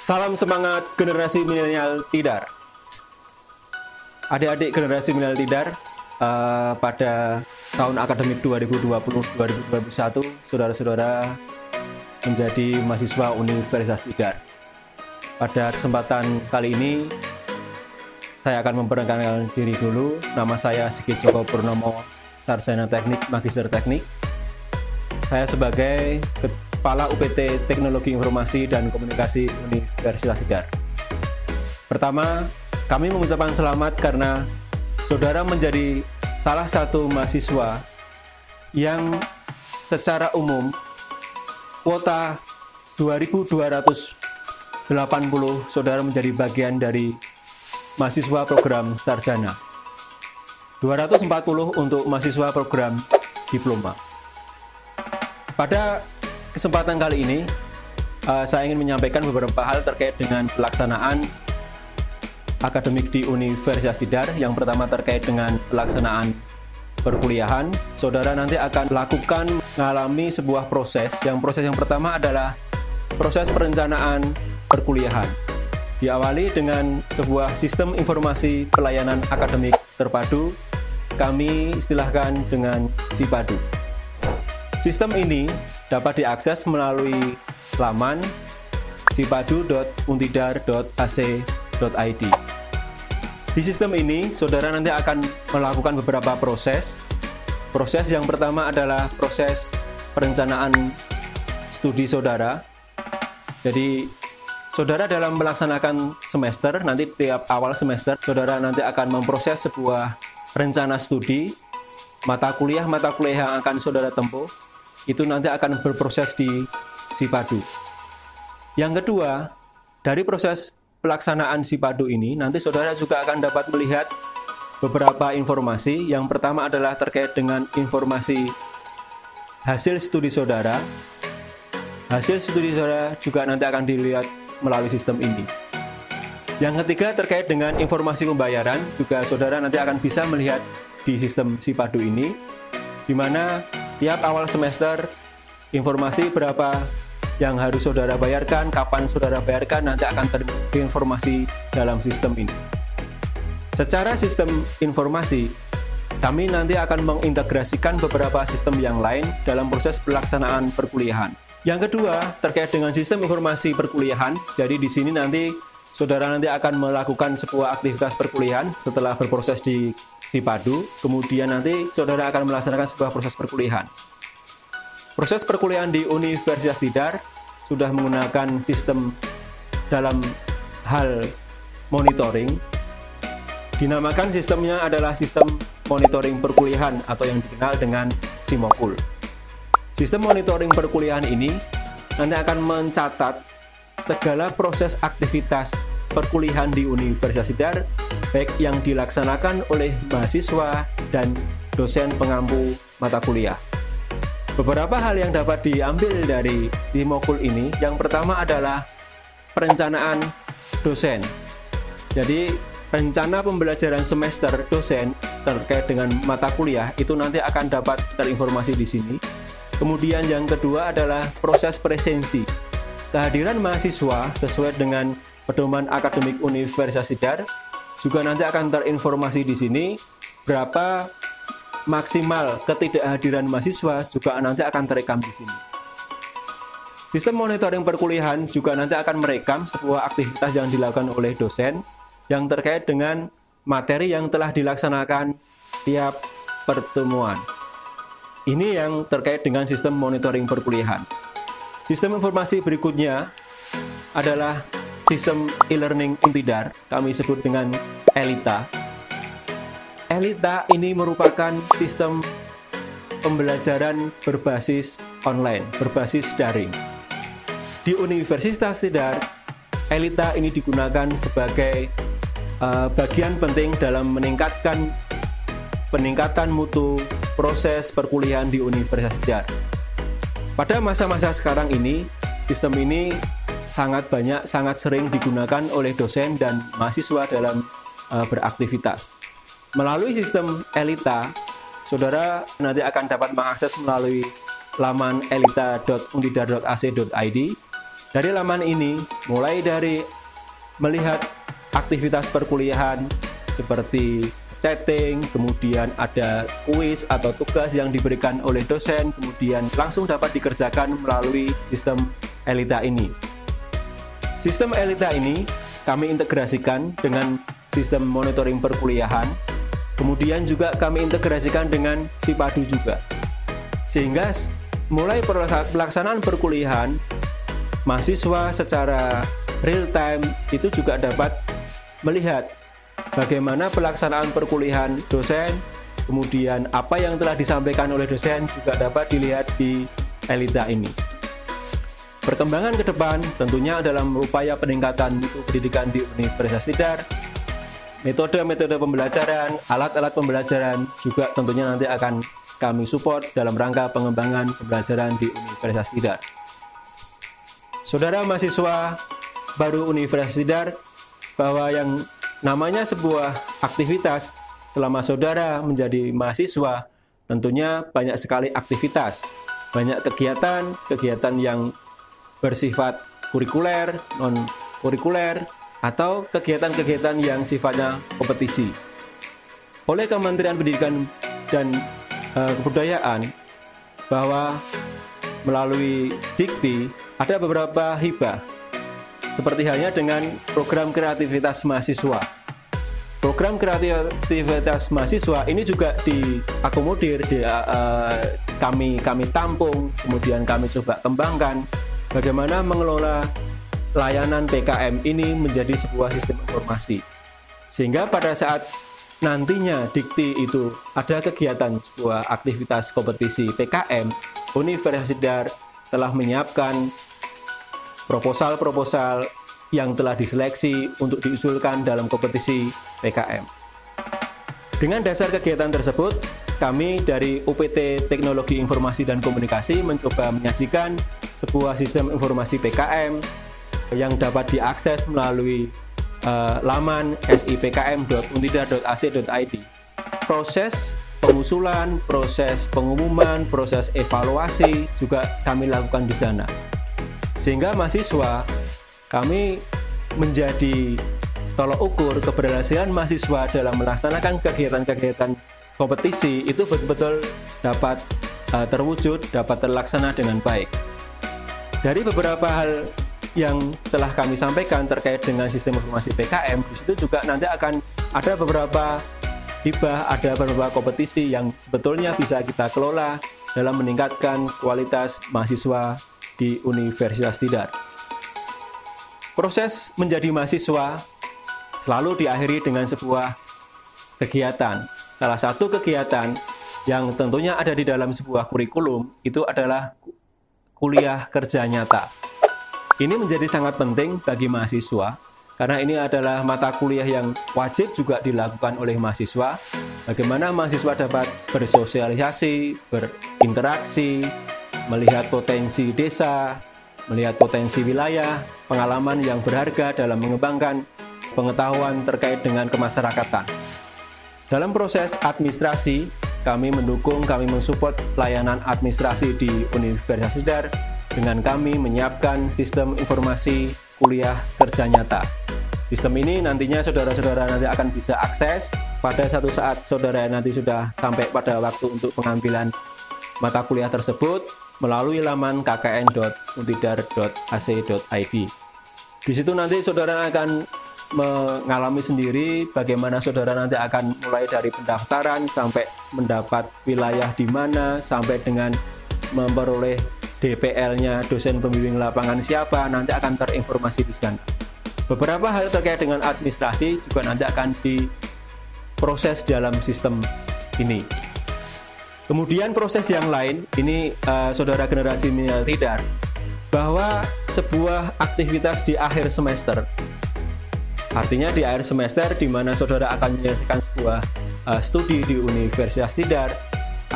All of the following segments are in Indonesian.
Salam semangat generasi milenial Tidar. Adik-adik generasi milenial Tidar, pada tahun akademik 2020-2021, saudara-saudara menjadi mahasiswa Universitas Tidar. Pada kesempatan kali ini, saya akan memperkenalkan diri dulu. Nama saya Sigit Joko Purnomo, Sarjana Teknik, Magister Teknik. Saya sebagai Kepala UPT Teknologi Informasi dan Komunikasi Universitas Tidar. Pertama, kami mengucapkan selamat karena saudara menjadi salah satu mahasiswa yang secara umum kuota 2.280 saudara menjadi bagian dari mahasiswa program sarjana. 240 untuk mahasiswa program diploma. Pada kesempatan kali ini, saya ingin menyampaikan beberapa hal terkait dengan pelaksanaan akademik di Universitas Tidar. Yang pertama terkait dengan pelaksanaan perkuliahan. Saudara nanti akan melakukan mengalami sebuah proses. Proses yang pertama adalah proses perencanaan perkuliahan. Diawali dengan sebuah sistem informasi pelayanan akademik terpadu, kami istilahkan dengan SIPADU. Sistem ini dapat diakses melalui laman sipadu.untidar.ac.id. Di sistem ini, saudara nanti akan melakukan beberapa proses. Proses yang pertama adalah proses perencanaan studi saudara. Jadi, saudara dalam melaksanakan semester, nanti tiap awal semester, saudara nanti akan memproses sebuah rencana studi, mata kuliah yang akan saudara tempuh, itu nanti akan berproses di SIPADU. Yang kedua, dari proses pelaksanaan SIPADU ini, nanti saudara juga akan dapat melihat beberapa informasi. Yang pertama adalah terkait dengan informasi hasil studi saudara. Hasil studi saudara juga nanti akan dilihat melalui sistem ini. Yang ketiga terkait dengan informasi pembayaran, juga saudara nanti akan bisa melihat di sistem SIPADU ini, di mana tiap awal semester informasi berapa yang harus saudara bayarkan, kapan saudara bayarkan, nanti akan terinformasi dalam sistem ini. Secara sistem informasi, kami nanti akan mengintegrasikan beberapa sistem yang lain dalam proses pelaksanaan perkuliahan. Yang kedua, terkait dengan sistem informasi perkuliahan, jadi di sini nanti saudara nanti akan melakukan sebuah aktivitas perkuliahan setelah berproses di SIPADU, kemudian nanti saudara akan melaksanakan sebuah proses perkuliahan. Proses perkuliahan di Universitas Tidar sudah menggunakan sistem dalam hal monitoring. Dinamakan sistemnya adalah sistem monitoring perkuliahan atau yang dikenal dengan SIMOKUL. Sistem monitoring perkuliahan ini nanti akan mencatat segala proses aktivitas perkuliahan di Universitas Tidar, baik yang dilaksanakan oleh mahasiswa dan dosen pengampu mata kuliah. Beberapa hal yang dapat diambil dari SIMOKUL ini, yang pertama adalah perencanaan dosen. Jadi, rencana pembelajaran semester dosen terkait dengan mata kuliah itu nanti akan dapat terinformasi di sini. Kemudian yang kedua adalah proses presensi. Kehadiran mahasiswa sesuai dengan pedoman akademik Universitas Tidar juga nanti akan terinformasi di sini. Berapa maksimal ketidakhadiran mahasiswa juga nanti akan terekam di sini. Sistem monitoring perkuliahan juga nanti akan merekam sebuah aktivitas yang dilakukan oleh dosen yang terkait dengan materi yang telah dilaksanakan tiap pertemuan. Ini yang terkait dengan sistem monitoring perkuliahan. Sistem informasi berikutnya adalah sistem e-learning Untidar, kami sebut dengan ELITA. ELITA ini merupakan sistem pembelajaran berbasis online, berbasis daring. Di Universitas Tidar, ELITA ini digunakan sebagai bagian penting dalam peningkatan mutu proses perkuliahan di Universitas Tidar. Pada masa-masa sekarang ini, sistem ini sangat sering digunakan oleh dosen dan mahasiswa dalam beraktivitas. Melalui sistem ELITA, saudara nanti akan dapat mengakses melalui laman elita.untidar.ac.id. Dari laman ini, mulai dari melihat aktivitas perkuliahan seperti chatting, kemudian ada kuis atau tugas yang diberikan oleh dosen, kemudian langsung dapat dikerjakan melalui sistem Elita ini. Sistem Elita ini kami integrasikan dengan sistem monitoring perkuliahan, kemudian juga kami integrasikan dengan Sipadu juga. Sehingga mulai pelaksanaan perkuliahan, mahasiswa secara real time itu juga dapat melihat bagaimana pelaksanaan perkuliahan dosen, kemudian apa yang telah disampaikan oleh dosen juga dapat dilihat di Elita ini. Perkembangan ke depan tentunya dalam upaya peningkatan mutu pendidikan di Universitas Tidar, metode-metode pembelajaran, alat-alat pembelajaran juga tentunya nanti akan kami support dalam rangka pengembangan pembelajaran di Universitas Tidar. Saudara mahasiswa baru Universitas Tidar, bahwa yang namanya sebuah aktivitas selama saudara menjadi mahasiswa, tentunya banyak sekali aktivitas, banyak kegiatan yang bersifat kurikuler, non-kurikuler, atau kegiatan-kegiatan yang sifatnya kompetisi. Oleh Kementerian Pendidikan dan Kebudayaan, bahwa melalui Dikti ada beberapa hibah, seperti halnya dengan program kreativitas mahasiswa. Program kreativitas mahasiswa ini juga diakomodir, kami tampung, kemudian kami coba kembangkan bagaimana mengelola layanan PKM ini menjadi sebuah sistem informasi. Sehingga pada saat nantinya Dikti itu ada kegiatan sebuah aktivitas kompetisi PKM, Universitas Tidar telah menyiapkan proposal-proposal yang telah diseleksi untuk diusulkan dalam kompetisi PKM. Dengan dasar kegiatan tersebut, kami dari UPT Teknologi Informasi dan Komunikasi mencoba menyajikan sebuah sistem informasi PKM yang dapat diakses melalui laman sipkm.untidar.ac.id. Proses pengusulan, proses pengumuman, proses evaluasi juga kami lakukan di sana. Sehingga mahasiswa, kami menjadi tolok ukur keberhasilan mahasiswa dalam melaksanakan kegiatan-kegiatan kompetisi itu betul-betul dapat terwujud, dapat terlaksana dengan baik. Dari beberapa hal yang telah kami sampaikan terkait dengan sistem informasi PKM, di situ juga nanti akan ada beberapa hibah, ada beberapa kompetisi yang sebetulnya bisa kita kelola dalam meningkatkan kualitas mahasiswa di Universitas Tidar. Proses menjadi mahasiswa selalu diakhiri dengan sebuah kegiatan. Salah satu kegiatan yang tentunya ada di dalam sebuah kurikulum itu adalah kuliah kerja nyata. Ini menjadi sangat penting bagi mahasiswa karena ini adalah mata kuliah yang wajib juga dilakukan oleh mahasiswa. Bagaimana mahasiswa dapat bersosialisasi, berinteraksi, melihat potensi desa, melihat potensi wilayah, pengalaman yang berharga dalam mengembangkan pengetahuan terkait dengan kemasyarakatan. Dalam proses administrasi, kami mendukung, kami mensupport layanan administrasi di Universitas Tidar dengan kami menyiapkan sistem informasi kuliah kerja nyata. Sistem ini nantinya saudara-saudara nanti akan bisa akses pada satu saat saudara nanti sudah sampai pada waktu untuk pengambilan mata kuliah tersebut melalui laman kkn.untidar.ac.id. Di situ nanti saudara akan mengalami sendiri bagaimana saudara nanti akan mulai dari pendaftaran sampai mendapat wilayah di mana, sampai dengan memperoleh DPL-nya, dosen pembimbing lapangan siapa, nanti akan terinformasi di sana. Beberapa hal terkait dengan administrasi juga nanti akan diproses dalam sistem ini. Kemudian proses yang lain, ini saudara generasi milenial Tidar, bahwa sebuah aktivitas di akhir semester, artinya di akhir semester di mana saudara akan menyelesaikan sebuah studi di Universitas Tidar,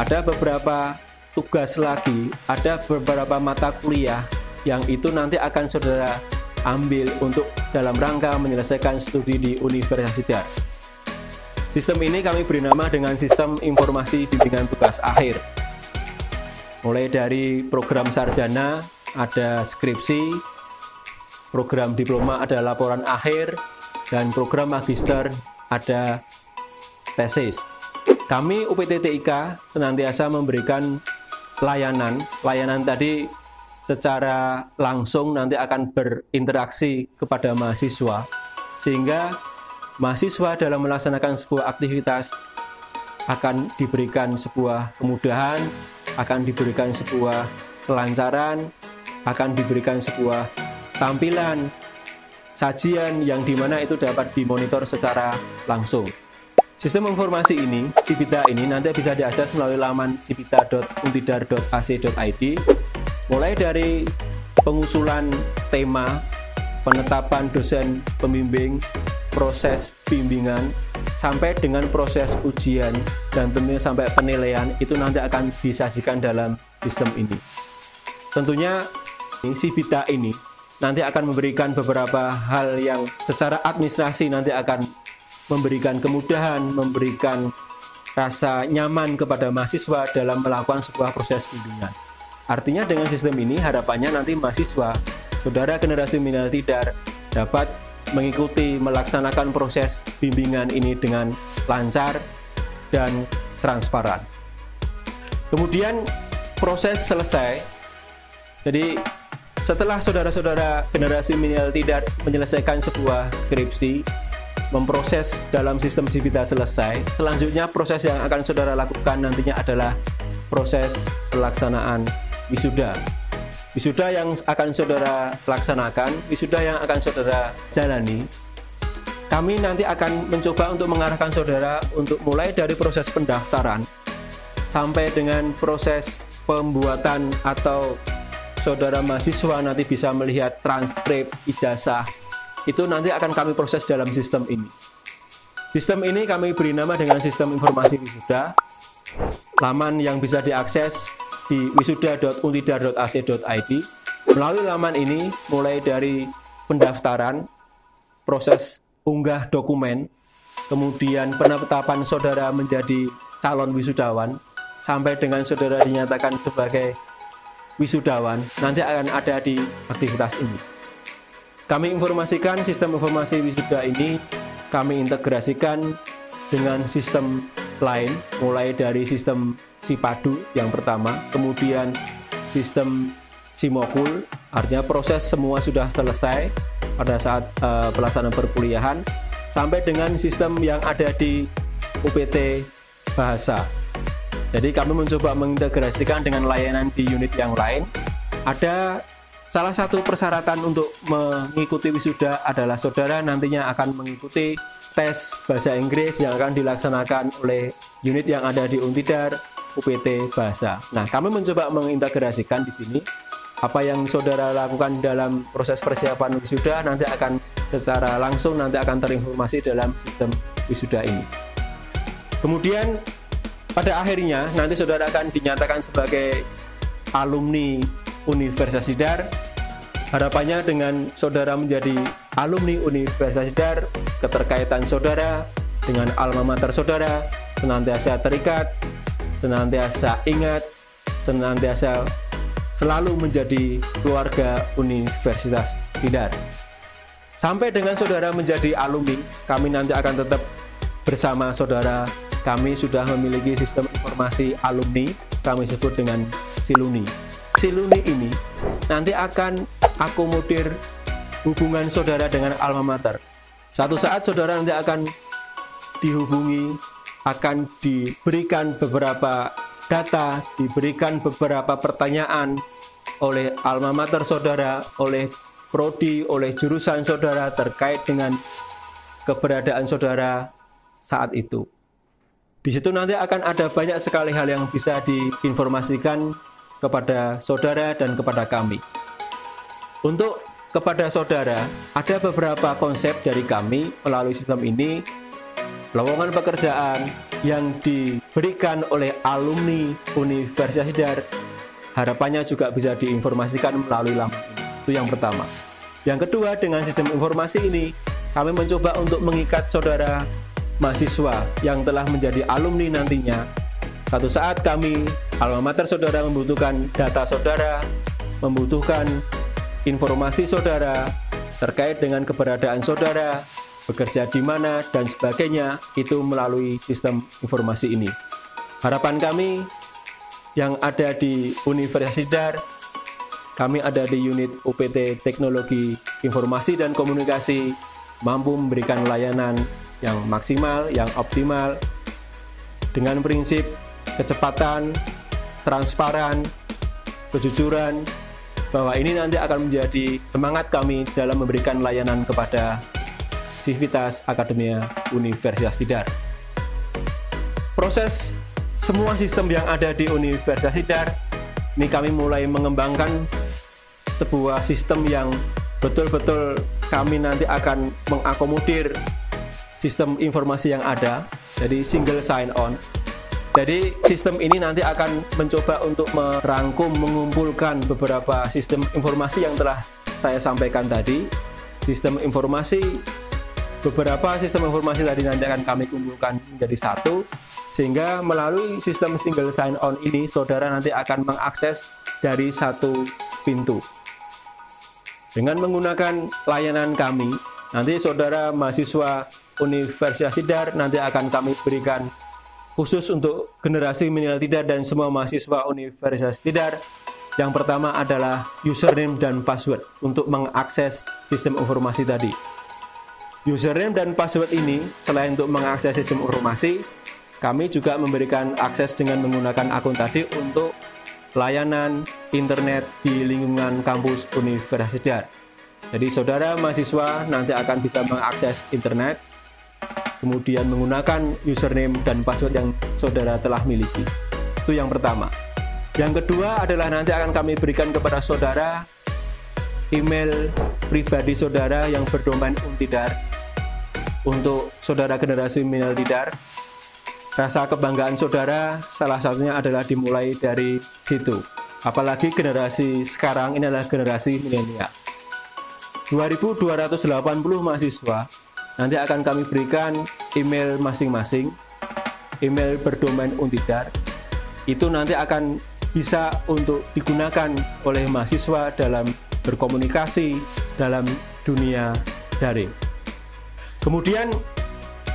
ada beberapa tugas lagi, ada beberapa mata kuliah yang itu nanti akan saudara ambil untuk dalam rangka menyelesaikan studi di Universitas Tidar. Sistem ini kami beri nama dengan sistem informasi bimbingan tugas akhir. Mulai dari program sarjana, ada skripsi, program diploma ada laporan akhir, dan program magister ada tesis. Kami UPT TIK senantiasa memberikan layanan tadi secara langsung nanti akan berinteraksi kepada mahasiswa, sehingga mahasiswa dalam melaksanakan sebuah aktivitas akan diberikan sebuah kemudahan, akan diberikan sebuah kelancaran, akan diberikan sebuah tampilan sajian yang dimana itu dapat dimonitor secara langsung. Sistem informasi ini, Sipita ini nanti bisa diakses melalui laman sipita.untidar.ac.id, mulai dari pengusulan tema, penetapan dosen pembimbing, proses bimbingan, sampai dengan proses ujian, dan tentunya sampai penilaian, itu nanti akan disajikan dalam sistem ini. Tentunya Sipita ini nanti akan memberikan beberapa hal yang secara administrasi nanti akan memberikan kemudahan, memberikan rasa nyaman kepada mahasiswa dalam melakukan sebuah proses bimbingan. Artinya dengan sistem ini harapannya nanti mahasiswa, saudara generasi milenial TIDAR dapat mengikuti melaksanakan proses bimbingan ini dengan lancar dan transparan. Kemudian proses selesai. Jadi setelah saudara-saudara generasi milenial TIDAR menyelesaikan sebuah skripsi, memproses dalam sistem Sipita selesai, selanjutnya proses yang akan saudara lakukan nantinya adalah proses pelaksanaan wisuda. Wisuda yang akan saudara laksanakan, wisuda yang akan saudara jalani, kami nanti akan mencoba untuk mengarahkan saudara untuk mulai dari proses pendaftaran sampai dengan proses pembuatan atau saudara mahasiswa nanti bisa melihat transkrip ijazah. Itu nanti akan kami proses dalam sistem ini. Sistem ini kami beri nama dengan sistem informasi wisuda. Laman yang bisa diakses di wisuda.untidar.ac.id. Melalui laman ini, mulai dari pendaftaran, proses unggah dokumen, kemudian penetapan saudara menjadi calon wisudawan, sampai dengan saudara dinyatakan sebagai wisudawan, nanti akan ada di aktivitas ini. Kami informasikan sistem informasi wisuda ini kami integrasikan dengan sistem lain, mulai dari sistem Sipadu yang pertama, kemudian sistem Simokul, artinya proses semua sudah selesai pada saat pelaksanaan perkuliahan, sampai dengan sistem yang ada di UPT Bahasa. Jadi kami mencoba mengintegrasikan dengan layanan di unit yang lain. Ada salah satu persyaratan untuk mengikuti wisuda adalah saudara nantinya akan mengikuti tes bahasa Inggris yang akan dilaksanakan oleh unit yang ada di Untidar UPT Bahasa. Nah, kami mencoba mengintegrasikan di sini apa yang saudara lakukan dalam proses persiapan wisuda nanti akan secara langsung nanti akan terinformasi dalam sistem wisuda ini. Kemudian pada akhirnya nanti saudara akan dinyatakan sebagai alumni Universitas TIDAR. Harapannya dengan saudara menjadi alumni Universitas TIDAR, keterkaitan saudara dengan alma mater saudara senantiasa terikat, senantiasa ingat, senantiasa selalu menjadi keluarga Universitas TIDAR. Sampai dengan saudara menjadi alumni, kami nanti akan tetap bersama saudara. Kami sudah memiliki sistem informasi alumni, kami sebut dengan Siluni. Siluni ini nanti akan akomodir hubungan saudara dengan alma mater. Satu saat saudara nanti akan dihubungi, akan diberikan beberapa data, diberikan beberapa pertanyaan oleh alma mater saudara, oleh prodi, oleh jurusan saudara terkait dengan keberadaan saudara saat itu. Di situ nanti akan ada banyak sekali hal yang bisa diinformasikan kepada saudara dan kepada kami. Untuk kepada saudara, ada beberapa konsep dari kami melalui sistem ini. Lowongan pekerjaan yang diberikan oleh alumni Universitas TIDAR harapannya juga bisa diinformasikan melalui laman ini. Itu yang pertama. Yang kedua, dengan sistem informasi ini, kami mencoba untuk mengikat saudara mahasiswa yang telah menjadi alumni nantinya. Satu saat kami, alma mater saudara membutuhkan data saudara, membutuhkan informasi saudara, terkait dengan keberadaan saudara, bekerja di mana, dan sebagainya, itu melalui sistem informasi ini. Harapan kami yang ada di Universitas Sidar, kami ada di unit UPT Teknologi Informasi dan Komunikasi, mampu memberikan layanan yang maksimal, yang optimal, dengan prinsip kecepatan, transparan, kejujuran, bahwa ini nanti akan menjadi semangat kami dalam memberikan layanan kepada Civitas Akademia Universitas Tidar. Proses semua sistem yang ada di Universitas Tidar, ini kami mulai mengembangkan sebuah sistem yang betul-betul kami nanti akan mengakomodir sistem informasi yang ada, jadi single sign-on. Jadi sistem ini nanti akan mencoba untuk merangkum, mengumpulkan beberapa sistem informasi yang telah saya sampaikan tadi. Sistem informasi, beberapa sistem informasi tadi nanti akan kami kumpulkan menjadi satu, sehingga melalui sistem single sign-on ini, saudara nanti akan mengakses dari satu pintu. Dengan menggunakan layanan kami, nanti saudara mahasiswa Universitas Tidar nanti akan kami berikan khusus untuk generasi milenial Tidar dan semua mahasiswa Universitas Tidar. Yang pertama adalah username dan password untuk mengakses sistem informasi tadi. Username dan password ini selain untuk mengakses sistem informasi, kami juga memberikan akses dengan menggunakan akun tadi untuk layanan internet di lingkungan kampus Universitas Tidar. Jadi saudara mahasiswa nanti akan bisa mengakses internet, kemudian menggunakan username dan password yang saudara telah miliki. Itu yang pertama. Yang kedua adalah nanti akan kami berikan kepada saudara email pribadi saudara yang berdomain Untidar. Untuk saudara generasi milenial Tidar, rasa kebanggaan saudara salah satunya adalah dimulai dari situ. Apalagi generasi sekarang ini adalah generasi milenial. 2.280 mahasiswa nanti akan kami berikan email masing-masing, email berdomain Untidar. Itu nanti akan bisa untuk digunakan oleh mahasiswa dalam berkomunikasi dalam dunia daring. Kemudian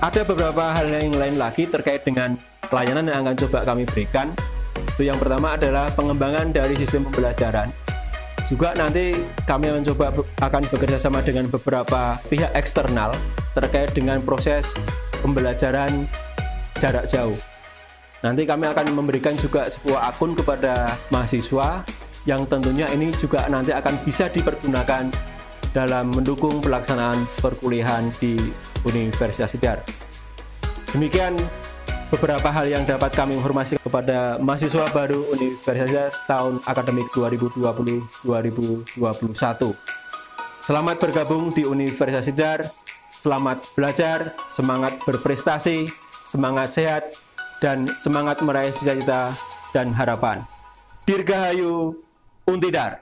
ada beberapa hal yang lain lagi terkait dengan pelayanan yang akan coba kami berikan. Itu yang pertama adalah pengembangan dari sistem pembelajaran. Juga nanti kami akan bekerja sama dengan beberapa pihak eksternal terkait dengan proses pembelajaran jarak jauh. Nanti kami akan memberikan juga sebuah akun kepada mahasiswa yang tentunya ini juga nanti akan bisa dipergunakan dalam mendukung pelaksanaan perkuliahan di Universitas Tidar. Demikian beberapa hal yang dapat kami informasi kepada mahasiswa baru Universitas Tidar tahun akademik 2020-2021. Selamat bergabung di Universitas Tidar, selamat belajar, semangat berprestasi, semangat sehat, dan semangat meraih cita-cita dan harapan. Dirgahayu Untidar.